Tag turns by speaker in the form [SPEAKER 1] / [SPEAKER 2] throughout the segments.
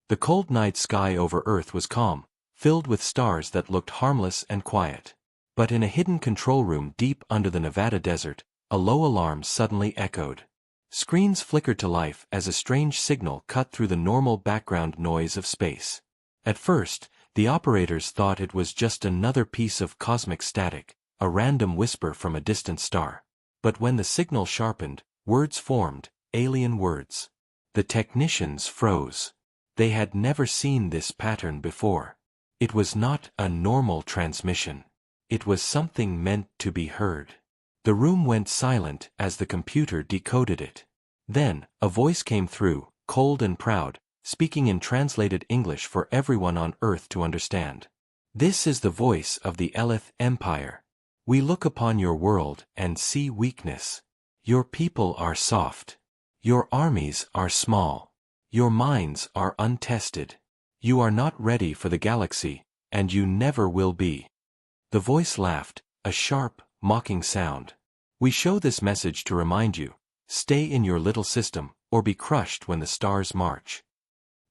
[SPEAKER 1] The cold night sky over Earth was calm, filled with stars that looked harmless and quiet. But in a hidden control room deep under the Nevada desert, a low alarm suddenly echoed. Screens flickered to life as a strange signal cut through the normal background noise of space. At first, the operators thought it was just another piece of cosmic static, a random whisper from a distant star. But when the signal sharpened, words formed, alien words. The technicians froze. They had never seen this pattern before. It was not a normal transmission. It was something meant to be heard. The room went silent as the computer decoded it. Then, a voice came through, cold and proud, speaking in translated English for everyone on Earth to understand. This is the voice of the Elith Empire. We look upon your world and see weakness. Your people are soft. Your armies are small. Your minds are untested. You are not ready for the galaxy, and you never will be. The voice laughed, a sharp, mocking sound. We show this message to remind you, stay in your little system, or be crushed when the stars march.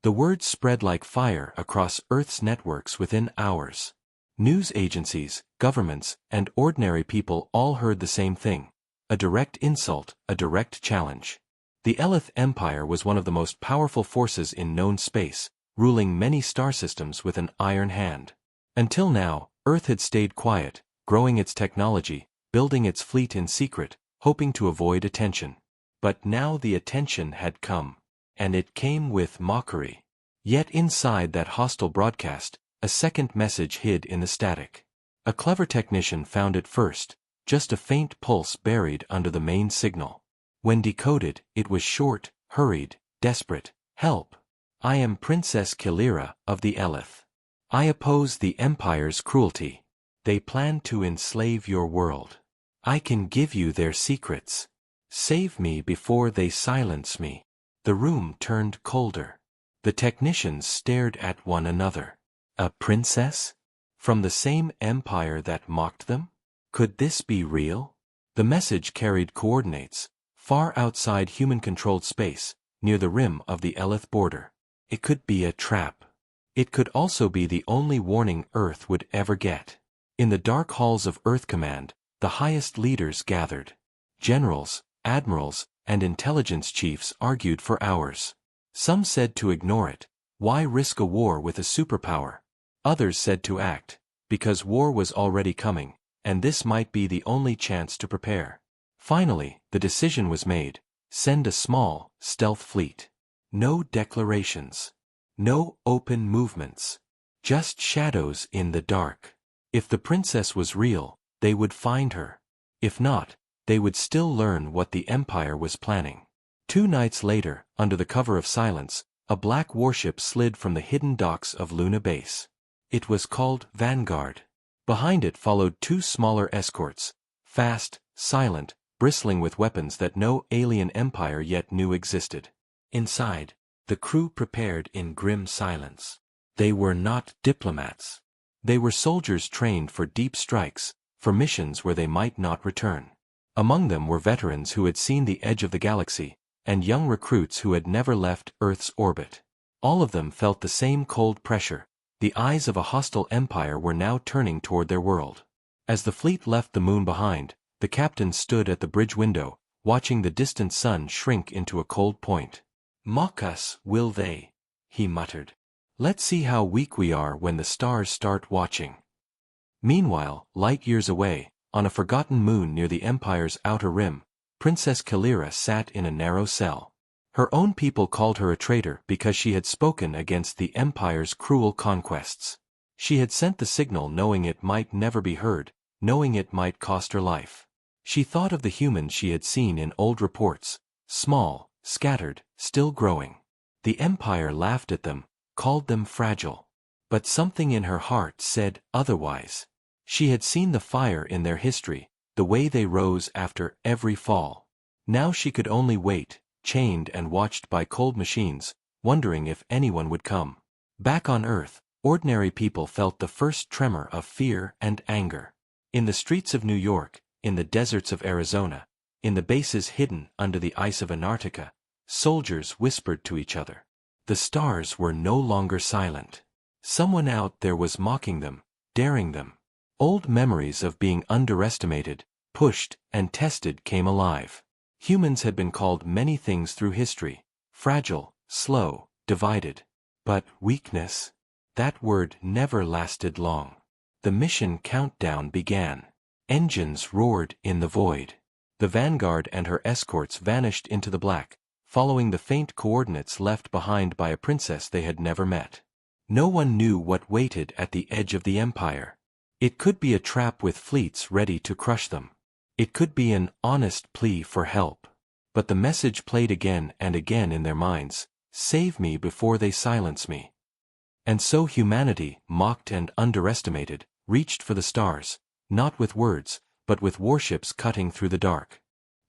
[SPEAKER 1] The words spread like fire across Earth's networks within hours. News agencies, governments, and ordinary people all heard the same thing. A direct insult, a direct challenge. The Elith Empire was one of the most powerful forces in known space, ruling many star systems with an iron hand. Until now, Earth had stayed quiet, growing its technology, building its fleet in secret, hoping to avoid attention. But now the attention had come. And it came with mockery. Yet inside that hostile broadcast, a second message hid in the static. A clever technician found it first, just a faint pulse buried under the main signal. When decoded, it was short, hurried, desperate. Help! I am Princess Kilira of the Elith. I oppose the Empire's cruelty. They plan to enslave your world. I can give you their secrets. Save me before they silence me. The room turned colder. The technicians stared at one another. A princess? From the same empire that mocked them? Could this be real? The message carried coordinates, far outside human-controlled space, near the rim of the Elith border. It could be a trap. It could also be the only warning Earth would ever get. In the dark halls of Earth Command, the highest leaders gathered. Generals, admirals, and intelligence chiefs argued for hours. Some said to ignore it. Why risk a war with a superpower? Others said to act, because war was already coming, and this might be the only chance to prepare. Finally, the decision was made. Send a small, stealth fleet. No declarations. No open movements. Just shadows in the dark. If the princess was real, they would find her. If not, they would still learn what the Empire was planning. 2 nights later, under the cover of silence, a black warship slid from the hidden docks of Luna Base. It was called Vanguard. Behind it followed 2 smaller escorts, fast, silent, bristling with weapons that no alien empire yet knew existed. Inside, the crew prepared in grim silence. They were not diplomats. They were soldiers trained for deep strikes, for missions where they might not return. Among them were veterans who had seen the edge of the galaxy, and young recruits who had never left Earth's orbit. All of them felt the same cold pressure. The eyes of a hostile empire were now turning toward their world. As the fleet left the moon behind, the captain stood at the bridge window, watching the distant sun shrink into a cold point. "Mock us, will they?" he muttered. "Let's see how weak we are when the stars start watching." Meanwhile, light years away, on a forgotten moon near the Empire's outer rim, Princess Kilira sat in a narrow cell. Her own people called her a traitor because she had spoken against the Empire's cruel conquests. She had sent the signal knowing it might never be heard, knowing it might cost her life. She thought of the humans she had seen in old reports, small, scattered, still growing. The Empire laughed at them, called them fragile. But something in her heart said otherwise. She had seen the fire in their history, the way they rose after every fall. Now she could only wait, chained and watched by cold machines, wondering if anyone would come. Back on Earth, ordinary people felt the first tremor of fear and anger. In the streets of New York, in the deserts of Arizona, in the bases hidden under the ice of Antarctica, soldiers whispered to each other. The stars were no longer silent. Someone out there was mocking them, daring them. Old memories of being underestimated, pushed, and tested came alive. Humans had been called many things through history: fragile, slow, divided. But weakness? That word never lasted long. The mission countdown began. Engines roared in the void. The Vanguard and her escorts vanished into the black, following the faint coordinates left behind by a princess they had never met. No one knew what waited at the edge of the Empire. It could be a trap with fleets ready to crush them. It could be an honest plea for help. But the message played again and again in their minds: save me before they silence me. And so humanity, mocked and underestimated, reached for the stars, not with words, but with warships cutting through the dark.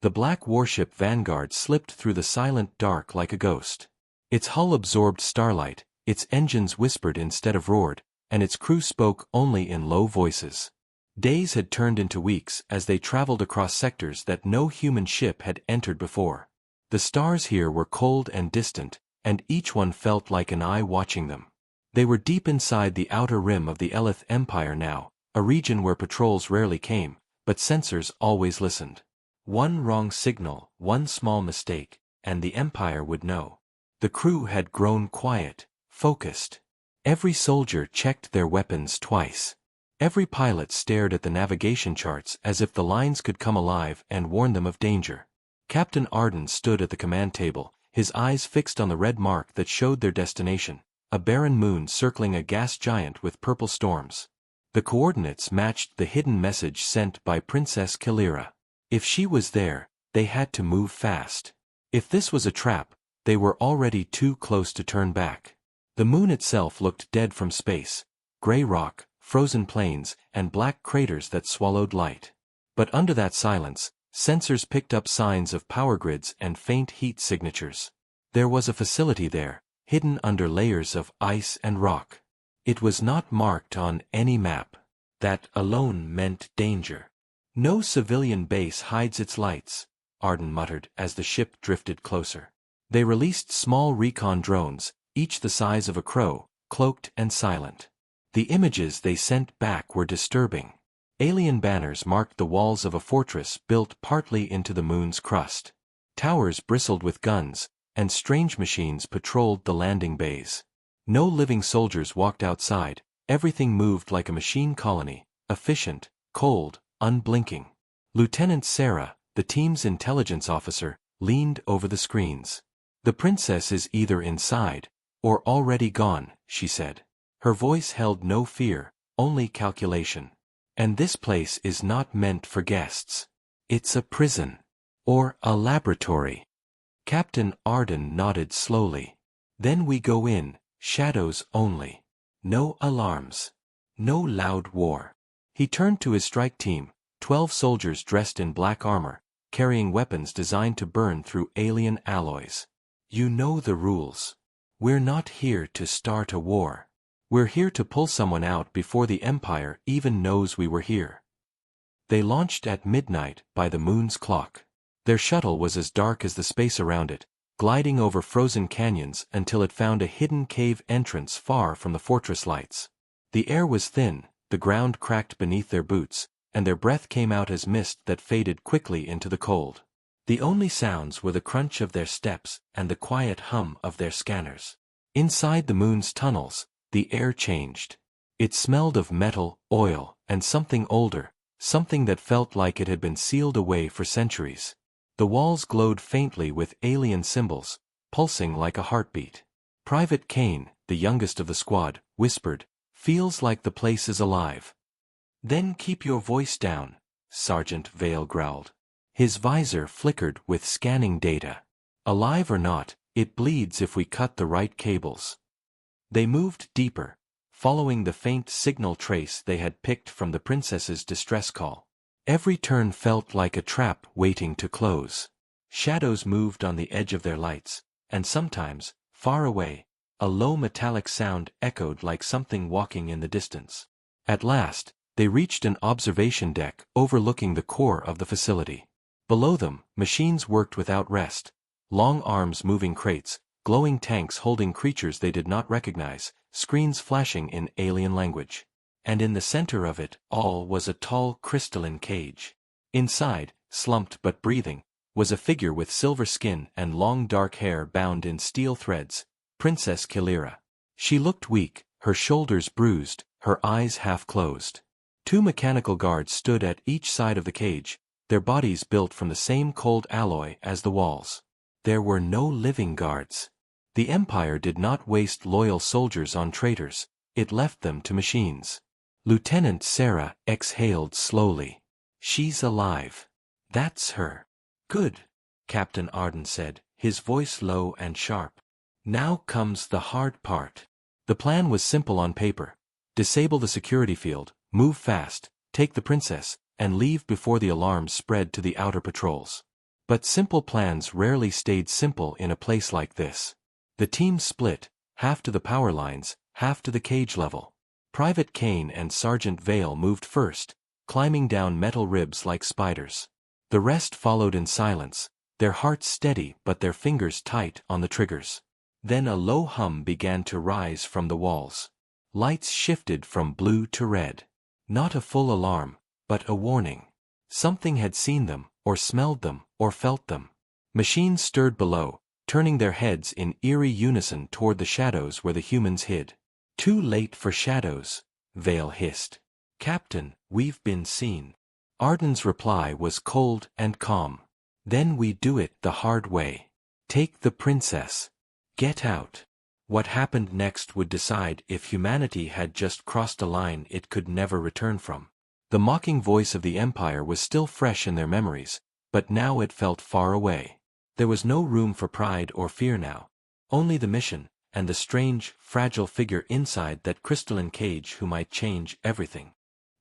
[SPEAKER 1] The black warship Vanguard slipped through the silent dark like a ghost. Its hull absorbed starlight, its engines whispered instead of roared, and its crew spoke only in low voices. Days had turned into weeks as they traveled across sectors that no human ship had entered before. The stars here were cold and distant, and each one felt like an eye watching them. They were deep inside the outer rim of the Elith Empire now, a region where patrols rarely came, but sensors always listened. One wrong signal, one small mistake, and the Empire would know. The crew had grown quiet, focused. Every soldier checked their weapons twice. Every pilot stared at the navigation charts as if the lines could come alive and warn them of danger. Captain Arden stood at the command table, his eyes fixed on the red mark that showed their destination, a barren moon circling a gas giant with purple storms. The coordinates matched the hidden message sent by Princess Kalira. If she was there, they had to move fast. If this was a trap, they were already too close to turn back. The moon itself looked dead from space: gray rock, frozen plains, and black craters that swallowed light. But under that silence, sensors picked up signs of power grids and faint heat signatures. There was a facility there, hidden under layers of ice and rock. It was not marked on any map. That alone meant danger. "No civilian base hides its lights," Arden muttered as the ship drifted closer. They released small recon drones, each the size of a crow, cloaked and silent. The images they sent back were disturbing. Alien banners marked the walls of a fortress built partly into the moon's crust. Towers bristled with guns, and strange machines patrolled the landing bays. No living soldiers walked outside, everything moved like a machine colony, efficient, cold, unblinking. Lieutenant Sarah, the team's intelligence officer, leaned over the screens. "The princess is either inside, or already gone," she said. Her voice held no fear, only calculation. "And this place is not meant for guests. It's a prison. Or a laboratory." Captain Arden nodded slowly. "Then we go in, shadows only. No alarms. No loud war." He turned to his strike team, 12 soldiers dressed in black armor, carrying weapons designed to burn through alien alloys. "You know the rules. We're not here to start a war. We're here to pull someone out before the Empire even knows we were here." They launched at midnight by the moon's clock. Their shuttle was as dark as the space around it, gliding over frozen canyons until it found a hidden cave entrance far from the fortress lights. The air was thin, the ground cracked beneath their boots, and their breath came out as mist that faded quickly into the cold. The only sounds were the crunch of their steps and the quiet hum of their scanners. Inside the moon's tunnels, the air changed. It smelled of metal, oil, and something older, something that felt like it had been sealed away for centuries. The walls glowed faintly with alien symbols, pulsing like a heartbeat. Private Kane, the youngest of the squad, whispered, "Feels like the place is alive." "Then keep your voice down," Sergeant Vale growled. His visor flickered with scanning data. "Alive or not, it bleeds if we cut the right cables." They moved deeper, following the faint signal trace they had picked from the princess's distress call. Every turn felt like a trap waiting to close. Shadows moved on the edge of their lights, and sometimes, far away, a low metallic sound echoed like something walking in the distance. At last, they reached an observation deck overlooking the core of the facility. Below them, machines worked without rest, long arms moving crates, glowing tanks holding creatures they did not recognize, screens flashing in alien language. And in the center of it all was a tall crystalline cage. Inside, slumped but breathing, was a figure with silver skin and long dark hair bound in steel threads, Princess Kalira. She looked weak, her shoulders bruised, her eyes half closed. Two mechanical guards stood at each side of the cage, their bodies built from the same cold alloy as the walls. There were no living guards. The Empire did not waste loyal soldiers on traitors, it left them to machines. Lieutenant Sarah exhaled slowly. She's alive. That's her. Good, Captain Arden said, his voice low and sharp. Now comes the hard part. The plan was simple on paper. Disable the security field, move fast, take the princess, and leave before the alarms spread to the outer patrols. But simple plans rarely stayed simple in a place like this. The team split, half to the power lines, half to the cage level. Private Kane and Sergeant Vale moved first, climbing down metal ribs like spiders. The rest followed in silence, their hearts steady but their fingers tight on the triggers. Then a low hum began to rise from the walls. Lights shifted from blue to red. Not a full alarm, but a warning. Something had seen them, or smelled them, or felt them. Machines stirred below, turning their heads in eerie unison toward the shadows where the humans hid. Too late for shadows, Vale hissed. Captain, we've been seen. Arden's reply was cold and calm. Then we do it the hard way. Take the princess. Get out. What happened next would decide if humanity had just crossed a line it could never return from. The mocking voice of the Empire was still fresh in their memories, but now it felt far away. There was no room for pride or fear now. Only the mission, and the strange, fragile figure inside that crystalline cage who might change everything.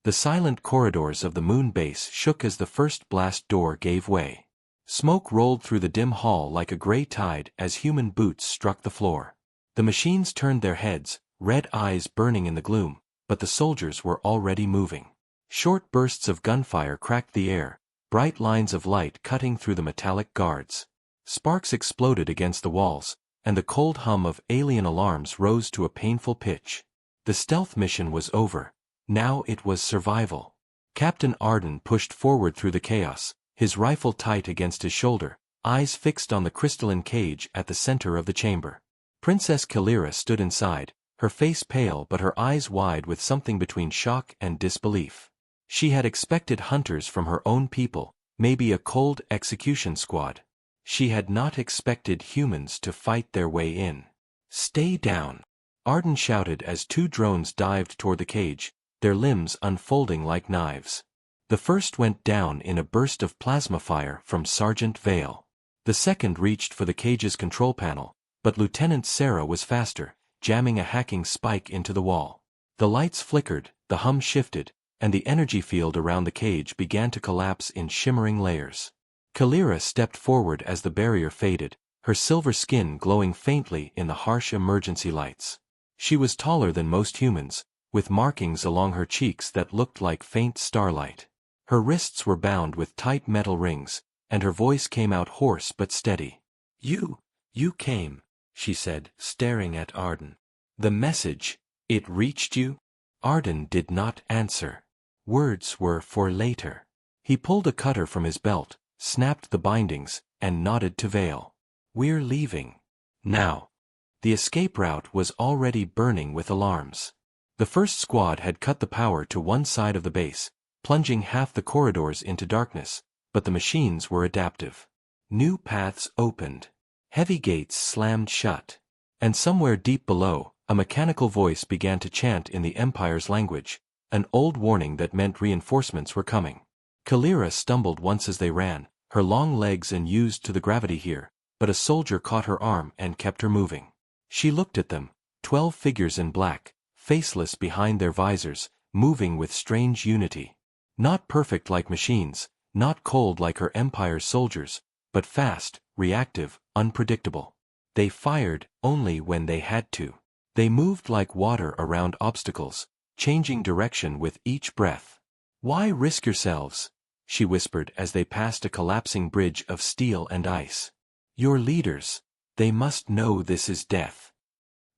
[SPEAKER 1] The silent corridors of the moon base shook as the first blast door gave way. Smoke rolled through the dim hall like a gray tide as human boots struck the floor. The machines turned their heads, red eyes burning in the gloom, but the soldiers were already moving. Short bursts of gunfire cracked the air, bright lines of light cutting through the metallic guards. Sparks exploded against the walls, and the cold hum of alien alarms rose to a painful pitch. The stealth mission was over. Now it was survival. Captain Arden pushed forward through the chaos, his rifle tight against his shoulder, eyes fixed on the crystalline cage at the center of the chamber. Princess Kalira stood inside, her face pale but her eyes wide with something between shock and disbelief. She had expected hunters from her own people, maybe a cold execution squad. She had not expected humans to fight their way in. Stay down, Arden shouted as two drones dived toward the cage, their limbs unfolding like knives. The first went down in a burst of plasma fire from Sergeant Vale. The second reached for the cage's control panel, but Lieutenant Sarah was faster, jamming a hacking spike into the wall. The lights flickered, the hum shifted, and the energy field around the cage began to collapse in shimmering layers. Kalira stepped forward as the barrier faded, her silver skin glowing faintly in the harsh emergency lights. She was taller than most humans, with markings along her cheeks that looked like faint starlight. Her wrists were bound with tight metal rings, and her voice came out hoarse but steady. You came, she said, staring at Arden. The message, it reached you? Arden did not answer. Words were for later. He pulled a cutter from his belt, snapped the bindings, and nodded to Vale. We're leaving. Now. The escape route was already burning with alarms. The first squad had cut the power to one side of the base, plunging half the corridors into darkness, but the machines were adaptive. New paths opened. Heavy gates slammed shut. And somewhere deep below, a mechanical voice began to chant in the Empire's language, an old warning that meant reinforcements were coming. Kalira stumbled once as they ran, her long legs unused to the gravity here, but a soldier caught her arm and kept her moving. She looked at them, 12 figures in black, faceless behind their visors, moving with strange unity. Not perfect like machines, not cold like her Empire's soldiers, but fast, reactive, unpredictable. They fired only when they had to. They moved like water around obstacles, changing direction with each breath. Why risk yourselves? She whispered as they passed a collapsing bridge of steel and ice. Your leaders. They must know this is death.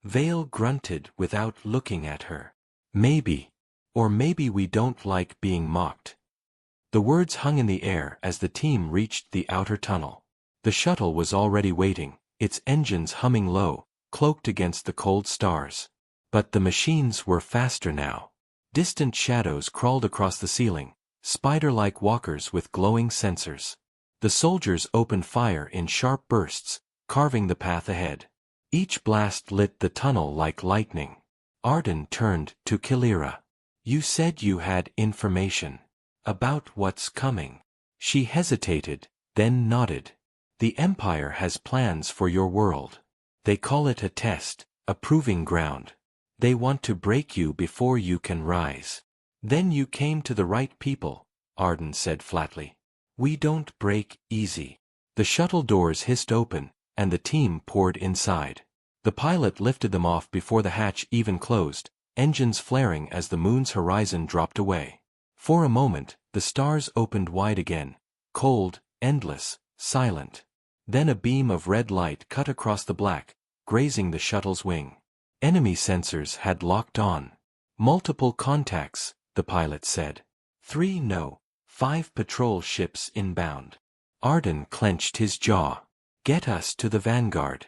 [SPEAKER 1] Vale grunted without looking at her. Maybe. Or maybe we don't like being mocked. The words hung in the air as the team reached the outer tunnel. The shuttle was already waiting, its engines humming low, cloaked against the cold stars. But the machines were faster now. Distant shadows crawled across the ceiling, spider-like walkers with glowing sensors. The soldiers opened fire in sharp bursts, carving the path ahead. Each blast lit the tunnel like lightning. Arden turned to Kalira. You said you had information. About what's coming. She hesitated, then nodded. The Empire has plans for your world. They call it a test, a proving ground. They want to break you before you can rise. Then you came to the right people, Arden said flatly. We don't break easy. The shuttle doors hissed open, and the team poured inside. The pilot lifted them off before the hatch even closed, engines flaring as the moon's horizon dropped away. For a moment, the stars opened wide again, cold, endless, silent. Then a beam of red light cut across the black, grazing the shuttle's wing. Enemy sensors had locked on. Multiple contacts, the pilot said. 3 no, 5 patrol ships inbound. Arden clenched his jaw. Get us to the Vanguard.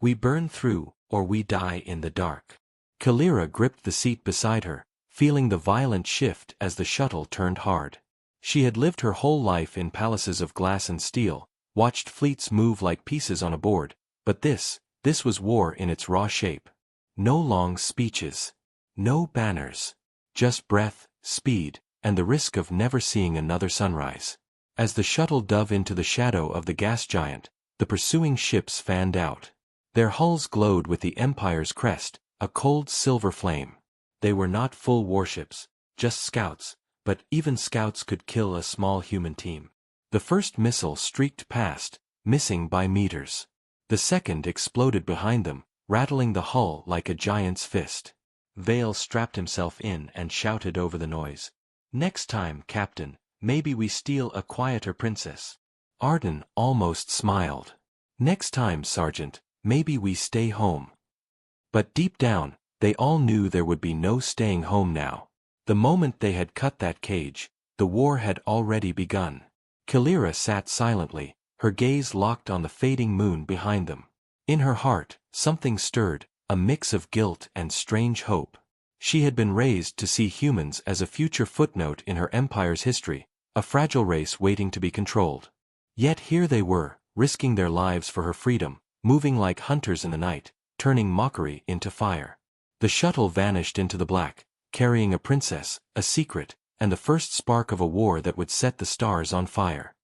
[SPEAKER 1] We burn through, or we die in the dark. Kalira gripped the seat beside her, feeling the violent shift as the shuttle turned hard. She had lived her whole life in palaces of glass and steel, watched fleets move like pieces on a board, but this was war in its raw shape. No long speeches. No banners. Just breath, speed, and the risk of never seeing another sunrise. As the shuttle dove into the shadow of the gas giant, the pursuing ships fanned out. Their hulls glowed with the Empire's crest, a cold silver flame. They were not full warships, just scouts, but even scouts could kill a small human team. The first missile streaked past, missing by meters. The second exploded behind them, rattling the hull like a giant's fist. Vale strapped himself in and shouted over the noise. Next time, Captain, maybe we steal a quieter princess. Arden almost smiled. Next time, Sergeant, maybe we stay home. But deep down, they all knew there would be no staying home now. The moment they had cut that cage, the war had already begun. Kalira sat silently, her gaze locked on the fading moon behind them. In her heart, something stirred, a mix of guilt and strange hope. She had been raised to see humans as a future footnote in her empire's history, a fragile race waiting to be controlled. Yet here they were, risking their lives for her freedom, moving like hunters in the night, turning mockery into fire. The shuttle vanished into the black, carrying a princess, a secret, and the first spark of a war that would set the stars on fire.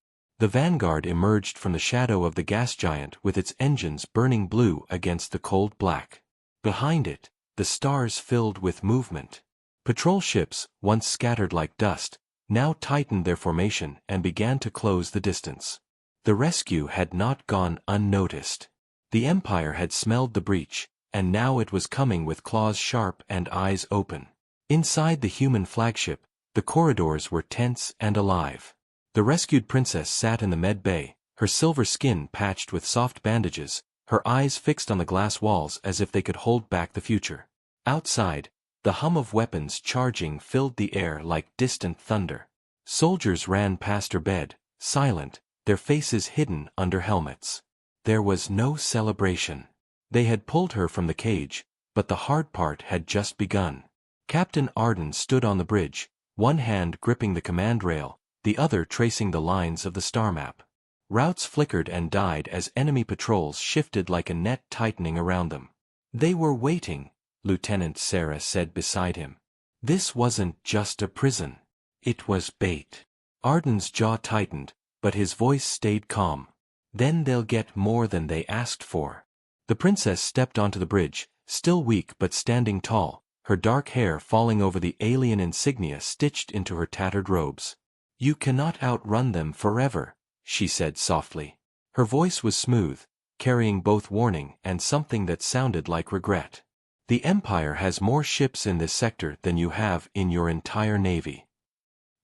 [SPEAKER 1] The Vanguard emerged from the shadow of the gas giant with its engines burning blue against the cold black. Behind it, the stars filled with movement. Patrol ships, once scattered like dust, now tightened their formation and began to close the distance. The rescue had not gone unnoticed. The Empire had smelled the breach, and now it was coming with claws sharp and eyes open. Inside the human flagship, the corridors were tense and alive. The rescued princess sat in the med bay, her silver skin patched with soft bandages, her eyes fixed on the glass walls as if they could hold back the future. Outside, the hum of weapons charging filled the air like distant thunder. Soldiers ran past her bed, silent, their faces hidden under helmets. There was no celebration. They had pulled her from the cage, but the hard part had just begun. Captain Arden stood on the bridge, one hand gripping the command rail, the other tracing the lines of the star map. Routes flickered and died as enemy patrols shifted like a net tightening around them. They were waiting, Lieutenant Sarah said beside him. This wasn't just a prison. It was bait. Arden's jaw tightened, but his voice stayed calm. Then they'll get more than they asked for. The princess stepped onto the bridge, still weak but standing tall, her dark hair falling over the alien insignia stitched into her tattered robes. You cannot outrun them forever, she said softly. Her voice was smooth, carrying both warning and something that sounded like regret. The Empire has more ships in this sector than you have in your entire navy.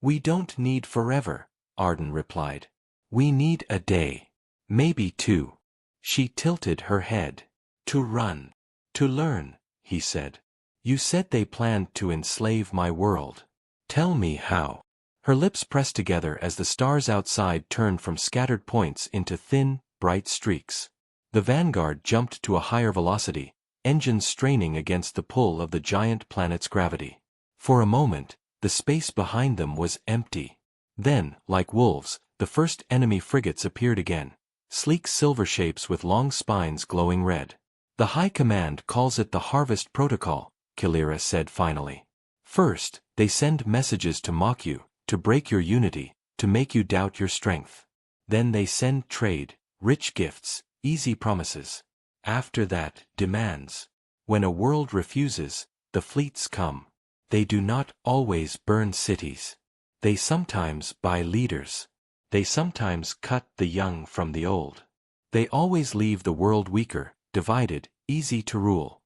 [SPEAKER 1] We don't need forever, Arden replied. We need a day. Maybe 2. She tilted her head. To run. To learn, he said. You said they planned to enslave my world. Tell me how. Her lips pressed together as the stars outside turned from scattered points into thin, bright streaks. The Vanguard jumped to a higher velocity, engines straining against the pull of the giant planet's gravity. For a moment, the space behind them was empty. Then, like wolves, the first enemy frigates appeared again, sleek silver shapes with long spines glowing red. The High Command calls it the Harvest Protocol, Kalira said finally. First, they send messages to mock you, to break your unity, to make you doubt your strength. Then they send trade, rich gifts, easy promises. After that, demands. When a world refuses, the fleets come. They do not always burn cities. They sometimes buy leaders. They sometimes cut the young from the old. They always leave the world weaker, divided, easy to rule.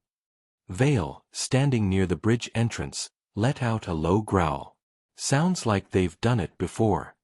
[SPEAKER 1] Vale, standing near the bridge entrance, let out a low growl. Sounds like they've done it before.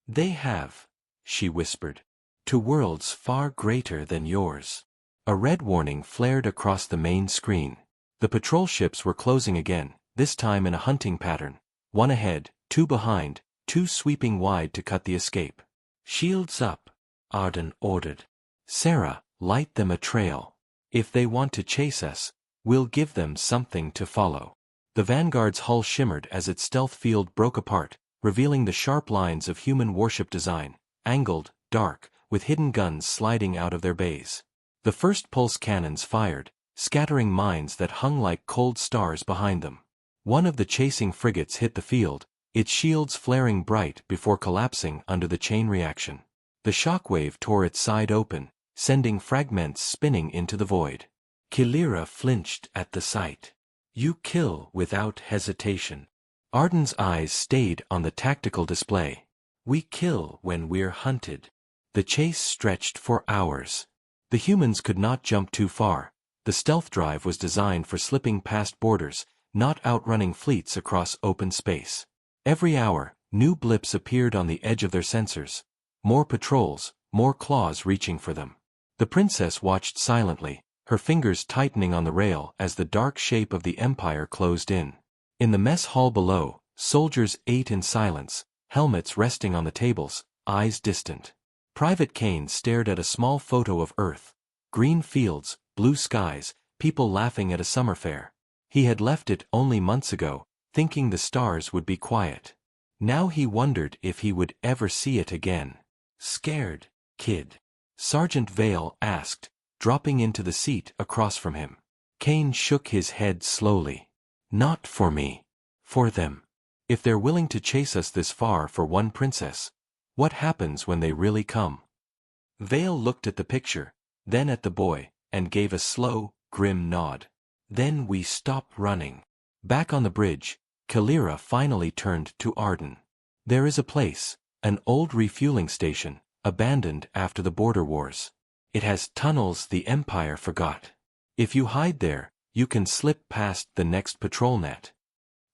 [SPEAKER 1] They have, she whispered. To worlds far greater than yours. A red warning flared across the main screen. The patrol ships were closing again, this time in a hunting pattern. One ahead, two behind, two sweeping wide to cut the escape. Shields up, Arden ordered. Sarah, light them a trail. If they want to chase us, we'll give them something to follow. The Vanguard's hull shimmered as its stealth field broke apart, revealing the sharp lines of human warship design, angled, dark, with hidden guns sliding out of their bays. The first pulse cannons fired, scattering mines that hung like cold stars behind them. One of the chasing frigates hit the field, its shields flaring bright before collapsing under the chain reaction. The shockwave tore its side open, sending fragments spinning into the void. Kalira flinched at the sight. You kill without hesitation. Arden's eyes stayed on the tactical display. We kill when we're hunted. The chase stretched for hours. The humans could not jump too far. The stealth drive was designed for slipping past borders, not outrunning fleets across open space. Every hour, new blips appeared on the edge of their sensors. More patrols, more claws reaching for them. The princess watched silently, her fingers tightening on the rail as the dark shape of the Empire closed in. In the mess hall below, soldiers ate in silence, helmets resting on the tables, eyes distant. Private Kane stared at a small photo of Earth. Green fields, blue skies, people laughing at a summer fair. He had left it only months ago, thinking the stars would be quiet. Now he wondered if he would ever see it again. Scared, kid? Sergeant Vale asked, dropping into the seat across from him. Kane shook his head slowly. Not for me. For them. If they're willing to chase us this far for one princess, what happens when they really come? Vale looked at the picture, then at the boy, and gave a slow, grim nod. Then we stop running. Back on the bridge, Kalira finally turned to Arden. There is a place, an old refueling station, abandoned after the border wars. It has tunnels the Empire forgot. If you hide there, you can slip past the next patrol net.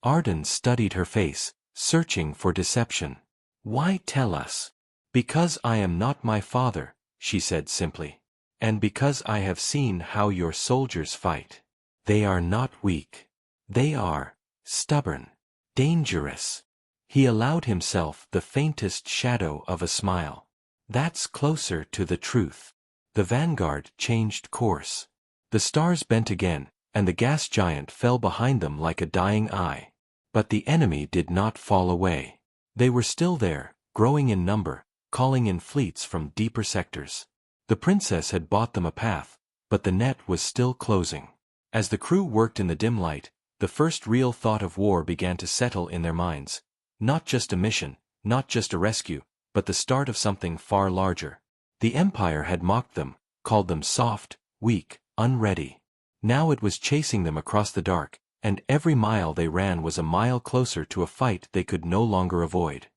[SPEAKER 1] Arden studied her face, searching for deception. Why tell us? Because I am not my father, she said simply. And because I have seen how your soldiers fight. They are not weak. They are stubborn, dangerous. He allowed himself the faintest shadow of a smile. That's closer to the truth. The Vanguard changed course. The stars bent again, and the gas giant fell behind them like a dying eye. But the enemy did not fall away. They were still there, growing in number, calling in fleets from deeper sectors. The princess had bought them a path, but the net was still closing. As the crew worked in the dim light, the first real thought of war began to settle in their minds. Not just a mission, not just a rescue, but the start of something far larger. The Empire had mocked them, called them soft, weak, unready. Now it was chasing them across the dark, and every mile they ran was a mile closer to a fight they could no longer avoid.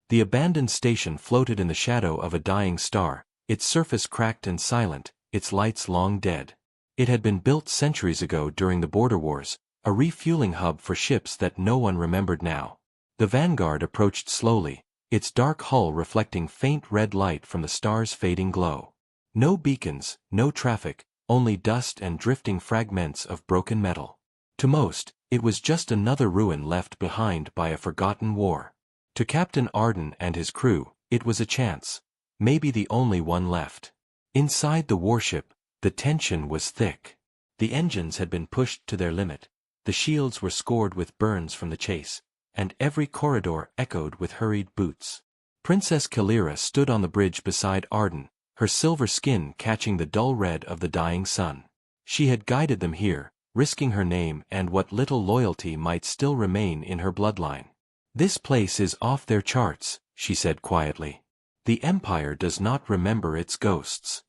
[SPEAKER 1] The abandoned station floated in the shadow of a dying star, its surface cracked and silent, its lights long dead. It had been built centuries ago during the border wars, a refueling hub for ships that no one remembered now. The Vanguard approached slowly, its dark hull reflecting faint red light from the star's fading glow. No beacons, no traffic, only dust and drifting fragments of broken metal. To most, it was just another ruin left behind by a forgotten war. To Captain Arden and his crew, it was a chance. Maybe the only one left. Inside the warship, the tension was thick. The engines had been pushed to their limit, the shields were scored with burns from the chase, and every corridor echoed with hurried boots. Princess Kalira stood on the bridge beside Arden, her silver skin catching the dull red of the dying sun. She had guided them here, risking her name and what little loyalty might still remain in her bloodline. "This place is off their charts," she said quietly. "The Empire does not remember its ghosts."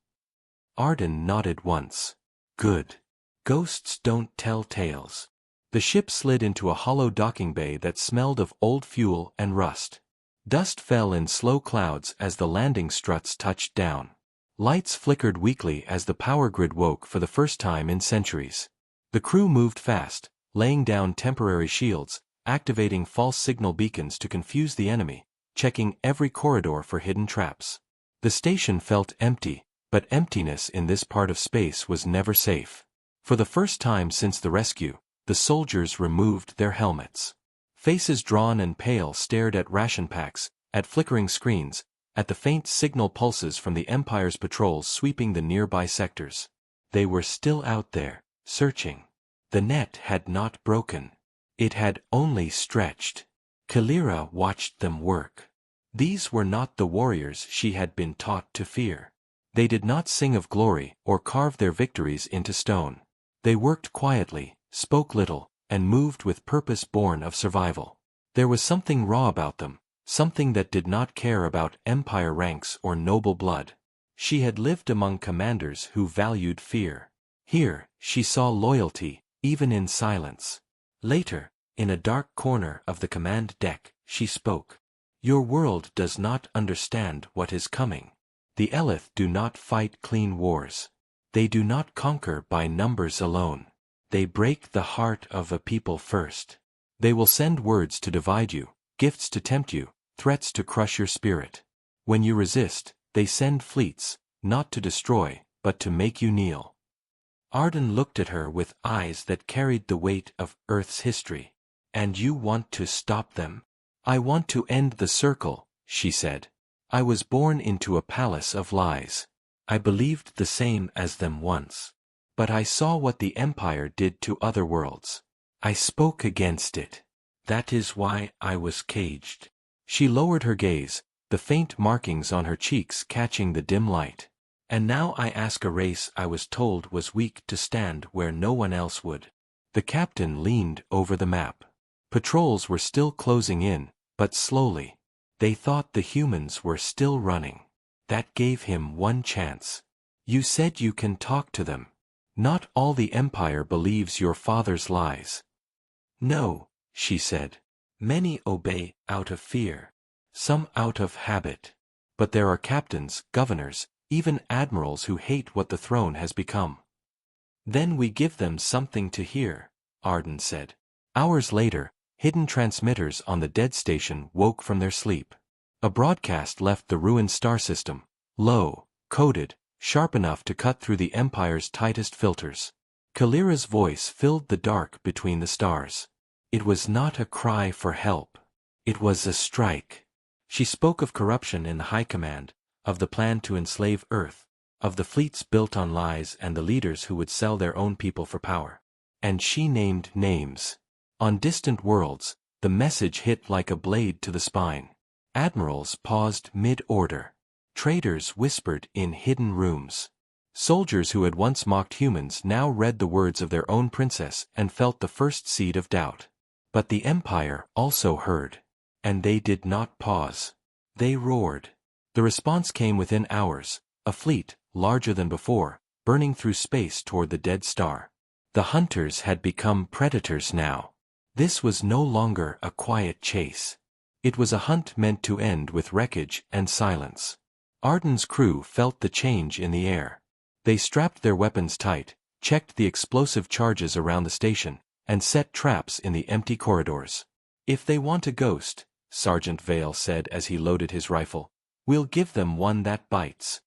[SPEAKER 1] Arden nodded once. "Good. Ghosts don't tell tales." The ship slid into a hollow docking bay that smelled of old fuel and rust. Dust fell in slow clouds as the landing struts touched down. Lights flickered weakly as the power grid woke for the first time in centuries. The crew moved fast, laying down temporary shields, activating false signal beacons to confuse the enemy, checking every corridor for hidden traps. The station felt empty, but emptiness in this part of space was never safe. For the first time since the rescue, the soldiers removed their helmets. Faces drawn and pale stared at ration packs, at flickering screens, at the faint signal pulses from the Empire's patrols sweeping the nearby sectors. They were still out there, searching. The net had not broken. It had only stretched. Kalira watched them work. These were not the warriors she had been taught to fear. They did not sing of glory or carve their victories into stone. They worked quietly, spoke little, and moved with purpose born of survival. There was something raw about them, something that did not care about empire ranks or noble blood. She had lived among commanders who valued fear. Here, she saw loyalty, even in silence. Later, in a dark corner of the command deck, she spoke. "Your world does not understand what is coming. The Eleth do not fight clean wars. They do not conquer by numbers alone. They break the heart of a people first. They will send words to divide you, gifts to tempt you, threats to crush your spirit. When you resist, they send fleets, not to destroy, but to make you kneel." Arden looked at her with eyes that carried the weight of Earth's history. "And you want to stop them?" "I want to end the circle," she said. "I was born into a palace of lies. I believed the same as them once. But I saw what the Empire did to other worlds. I spoke against it. That is why I was caged." She lowered her gaze, the faint markings on her cheeks catching the dim light. "And now I ask a race I was told was weak to stand where no one else would." The captain leaned over the map. Patrols were still closing in, but slowly. They thought the humans were still running. That gave him one chance. "You said you can talk to them. Not all the Empire believes your father's lies." "No," she said. "Many obey out of fear. Some out of habit. But there are captains, governors, even admirals who hate what the throne has become." "Then we give them something to hear," Arden said. Hours later, hidden transmitters on the dead station woke from their sleep. A broadcast left the ruined star system, low, coded, sharp enough to cut through the Empire's tightest filters. Kalira's voice filled the dark between the stars. It was not a cry for help. It was a strike. She spoke of corruption in the High Command, of the plan to enslave Earth, of the fleets built on lies and the leaders who would sell their own people for power. And she named names. On distant worlds, the message hit like a blade to the spine. Admirals paused mid-order. Traitors whispered in hidden rooms. Soldiers who had once mocked humans now read the words of their own princess and felt the first seed of doubt. But the Empire also heard. And they did not pause. They roared. The response came within hours, a fleet, larger than before, burning through space toward the dead star. The hunters had become predators now. This was no longer a quiet chase. It was a hunt meant to end with wreckage and silence. Arden's crew felt the change in the air. They strapped their weapons tight, checked the explosive charges around the station, and set traps in the empty corridors. "If they want a ghost," Sergeant Vale said as he loaded his rifle, "we'll give them one that bites."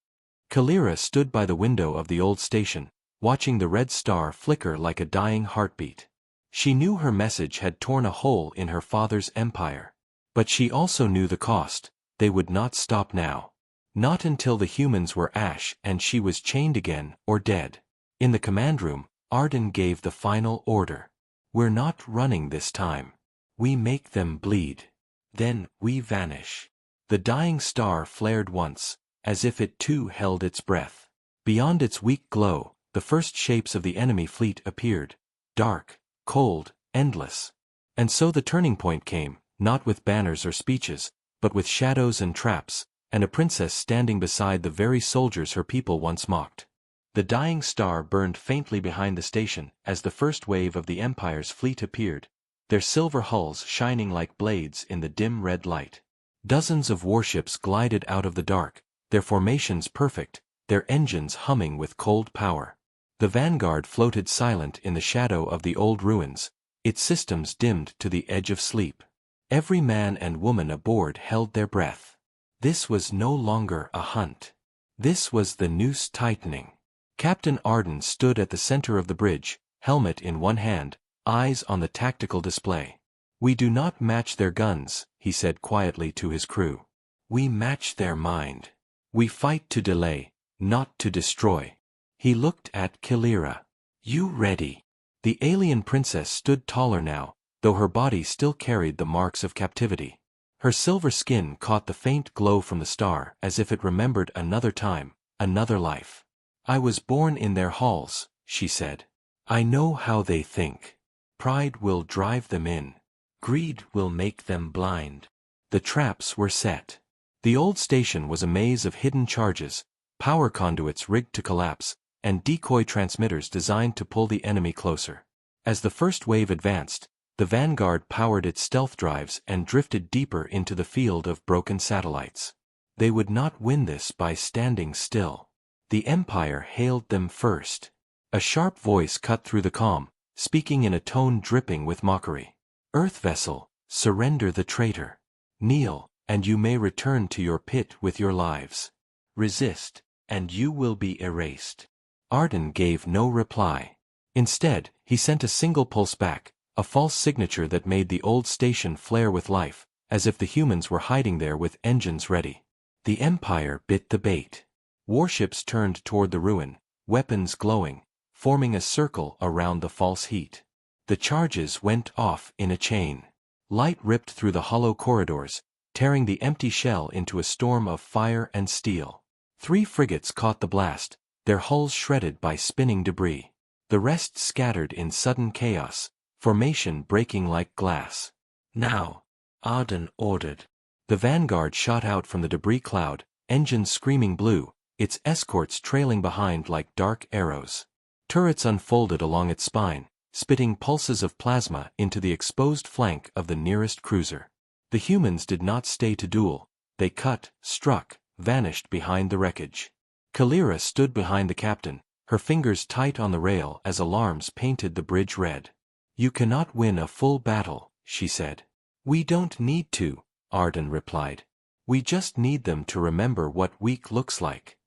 [SPEAKER 1] Kalira stood by the window of the old station, watching the red star flicker like a dying heartbeat. She knew her message had torn a hole in her father's empire. But she also knew the cost. They would not stop now. Not until the humans were ash and she was chained again or dead. In the command room, Arden gave the final order. We're not running this time. We make them bleed. Then, we vanish. The dying star flared once, as if it too held its breath. Beyond its weak glow, the first shapes of the enemy fleet appeared. Dark, cold, endless. And so the turning point came, not with banners or speeches, but with shadows and traps, and a princess standing beside the very soldiers her people once mocked. The dying star burned faintly behind the station as the first wave of the Empire's fleet appeared, their silver hulls shining like blades in the dim red light. Dozens of warships glided out of the dark, their formations perfect, their engines humming with cold power. The vanguard floated silent in the shadow of the old ruins, its systems dimmed to the edge of sleep. Every man and woman aboard held their breath. This was no longer a hunt. This was the noose tightening. Captain Arden stood at the center of the bridge, helmet in one hand, eyes on the tactical display. We do not match their guns, he said quietly to his crew. We match their mind. We fight to delay, not to destroy. He looked at Kalira. You ready? The alien princess stood taller now, though her body still carried the marks of captivity. Her silver skin caught the faint glow from the star as if it remembered another time, another life. I was born in their halls, she said. I know how they think. Pride will drive them in. Greed will make them blind. The traps were set. The old station was a maze of hidden charges, power conduits rigged to collapse, and decoy transmitters designed to pull the enemy closer. As the first wave advanced, the vanguard powered its stealth drives and drifted deeper into the field of broken satellites. They would not win this by standing still. The Empire hailed them first. A sharp voice cut through the calm, speaking in a tone dripping with mockery. Earth vessel, surrender the traitor. Kneel, and you may return to your pit with your lives. Resist, and you will be erased. Arden gave no reply. Instead, he sent a single pulse back, a false signature that made the old station flare with life, as if the humans were hiding there with engines ready. The Empire bit the bait. Warships turned toward the ruin, weapons glowing, forming a circle around the false heat. The charges went off in a chain. Light ripped through the hollow corridors, tearing the empty shell into a storm of fire and steel. 3 frigates caught the blast, their hulls shredded by spinning debris. The rest scattered in sudden chaos, formation breaking like glass. Now, Arden ordered. The vanguard shot out from the debris cloud, engines screaming blue, its escorts trailing behind like dark arrows. Turrets unfolded along its spine, spitting pulses of plasma into the exposed flank of the nearest cruiser. The humans did not stay to duel. They cut, struck, vanished behind the wreckage. Kalira stood behind the captain, her fingers tight on the rail as alarms painted the bridge red. You cannot win a full battle, she said. We don't need to, Arden replied. We just need them to remember what weak looks like.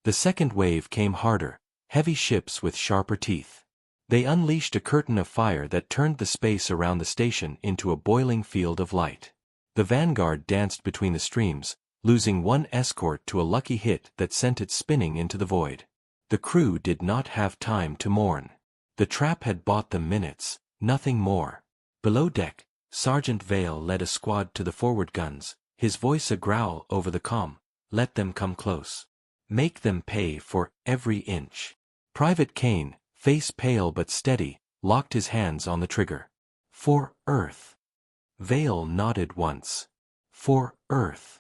[SPEAKER 1] The second wave came harder, heavy ships with sharper teeth. They unleashed a curtain of fire that turned the space around the station into a boiling field of light. The vanguard danced between the streams, losing one escort to a lucky hit that sent it spinning into the void. The crew did not have time to mourn. The trap had bought them minutes, nothing more. Below deck, Sergeant Vale led a squad to the forward guns, his voice a growl over the comm. Let them come close. Make them pay for every inch. Private Kane, face pale but steady, locked his hands on the trigger. For Earth. Vale nodded once. For Earth.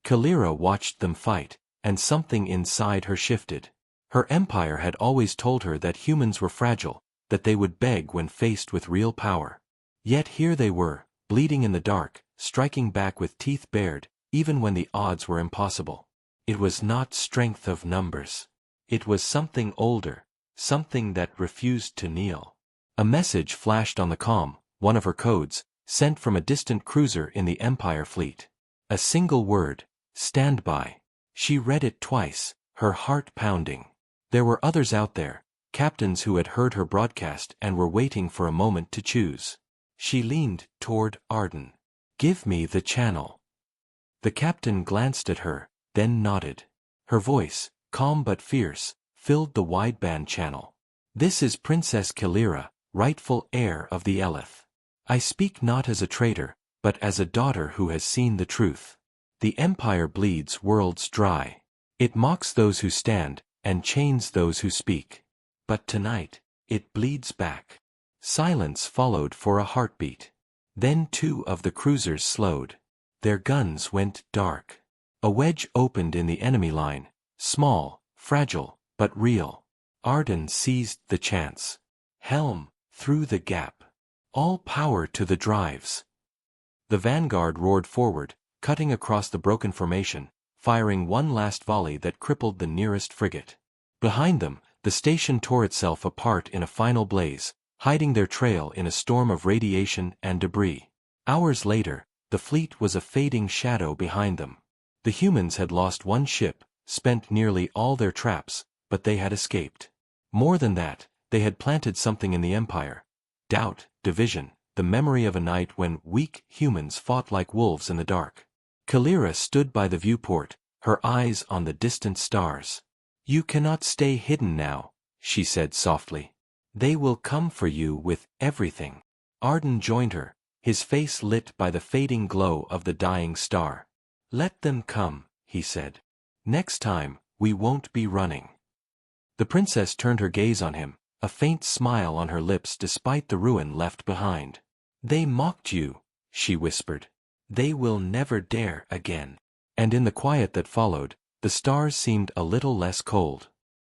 [SPEAKER 1] Kalira watched them fight, and something inside her shifted. Her empire had always told her that humans were fragile, that they would beg when faced with real power. Yet here they were, bleeding in the dark, striking back with teeth bared, even when the odds were impossible. It was not strength of numbers. It was something older, something that refused to kneel. A message flashed on the comm, one of her codes, sent from a distant cruiser in the Empire fleet. A single word, stand by. She read it twice, her heart pounding. There were others out there, captains who had heard her broadcast and were waiting for a moment to choose. She leaned toward Arden. "Give me the channel." The captain glanced at her, then nodded. Her voice, calm but fierce, filled the wideband channel. "This is Princess Kalira, rightful heir of the Eleth. I speak not as a traitor, but as a daughter who has seen the truth. The Empire bleeds worlds dry. It mocks those who stand, and chains those who speak. But tonight, it bleeds back." Silence followed for a heartbeat. Then two of the cruisers slowed. Their guns went dark. A wedge opened in the enemy line, small, fragile, but real. Arden seized the chance. Helm, through the gap. All power to the drives. The vanguard roared forward, cutting across the broken formation, firing one last volley that crippled the nearest frigate. Behind them, the station tore itself apart in a final blaze, hiding their trail in a storm of radiation and debris. Hours later, the fleet was a fading shadow behind them. The humans had lost one ship, spent nearly all their traps, but they had escaped. More than that, they had planted something in the Empire. Doubt, division, the memory of a night when weak humans fought like wolves in the dark. Kalira stood by the viewport, her eyes on the distant stars. "You cannot stay hidden now," she said softly. "They will come for you with everything." Arden joined her, his face lit by the fading glow of the dying star. "Let them come," he said. "Next time, we won't be running." The princess turned her gaze on him, a faint smile on her lips despite the ruin left behind. "They mocked you," she whispered. "They will never dare again." And in the quiet that followed, the stars seemed a little less cold.